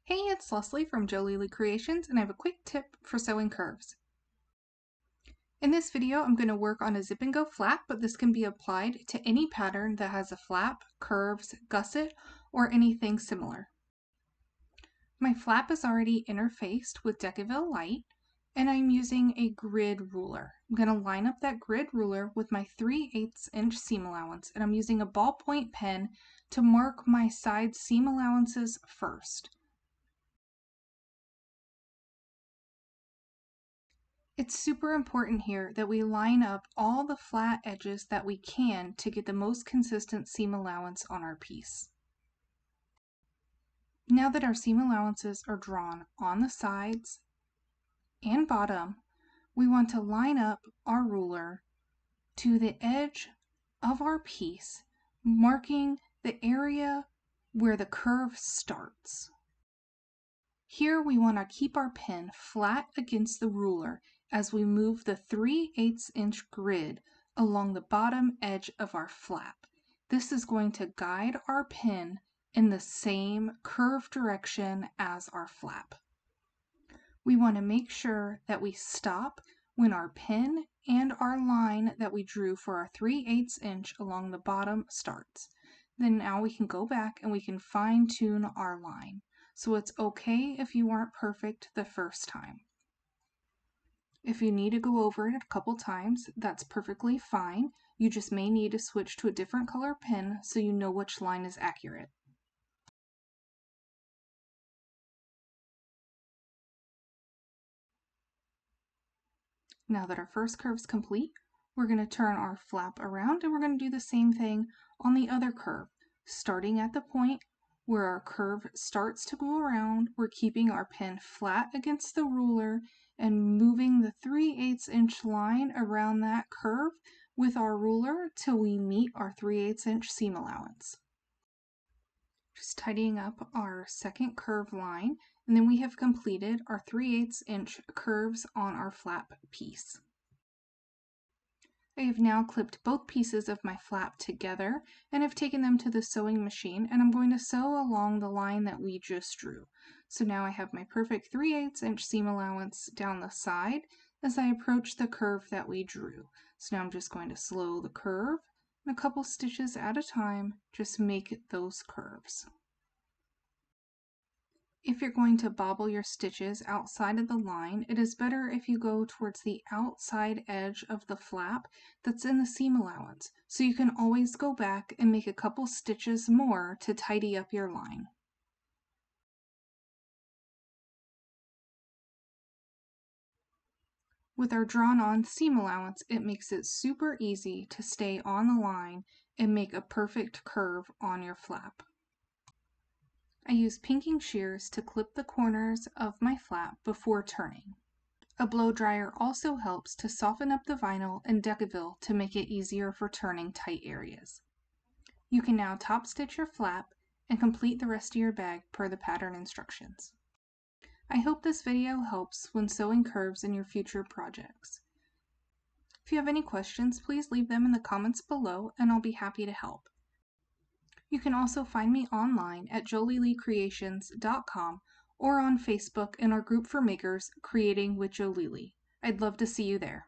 Hey, it's Leslie from Joleelee Creations, and I have a quick tip for sewing curves. In this video, I'm going to work on a zip and go flap, but this can be applied to any pattern that has a flap, curves, gusset, or anything similar. My flap is already interfaced with Decaville Light, and I'm using a grid ruler. I'm going to line up that grid ruler with my 3/8 inch seam allowance, and I'm using a ballpoint pen to mark my side seam allowances first. It's super important here that we line up all the flat edges that we can to get the most consistent seam allowance on our piece. Now that our seam allowances are drawn on the sides and bottom, we want to line up our ruler to the edge of our piece, marking the area where the curve starts. Here we want to keep our pen flat against the ruler as we move the 3/8 inch grid along the bottom edge of our flap. This is going to guide our pen in the same curve direction as our flap. We want to make sure that we stop when our pen and our line that we drew for our 3/8 inch along the bottom starts. Then now we can go back and we can fine tune our line. So it's okay if you aren't perfect the first time. If you need to go over it a couple times, that's perfectly fine. You just may need to switch to a different color pen so you know which line is accurate. Now that our first curve is complete, we're going to turn our flap around and we're going to do the same thing on the other curve. Starting at the point where our curve starts to go around, we're keeping our pen flat against the ruler and moving the 3/8 inch line around that curve with our ruler till we meet our 3/8 inch seam allowance. Just tidying up our second curve line, and then we have completed our 3/8 inch curves on our flap piece. I have now clipped both pieces of my flap together and have taken them to the sewing machine, and I'm going to sew along the line that we just drew. So now I have my perfect 3/8 inch seam allowance down the side as I approach the curve that we drew. So now I'm just going to slow the curve, and a couple stitches at a time, just make those curves. If you're going to bobble your stitches outside of the line, it is better if you go towards the outside edge of the flap that's in the seam allowance, so you can always go back and make a couple stitches more to tidy up your line. With our drawn on seam allowance, it makes it super easy to stay on the line and make a perfect curve on your flap. I use pinking shears to clip the corners of my flap before turning. A blow dryer also helps to soften up the vinyl and Decaville to make it easier for turning tight areas. You can now top stitch your flap and complete the rest of your bag per the pattern instructions. I hope this video helps when sewing curves in your future projects. If you have any questions, please leave them in the comments below and I'll be happy to help. You can also find me online at JoleeLeeCreations.com or on Facebook in our group for makers, Creating with Joleelee. I'd love to see you there.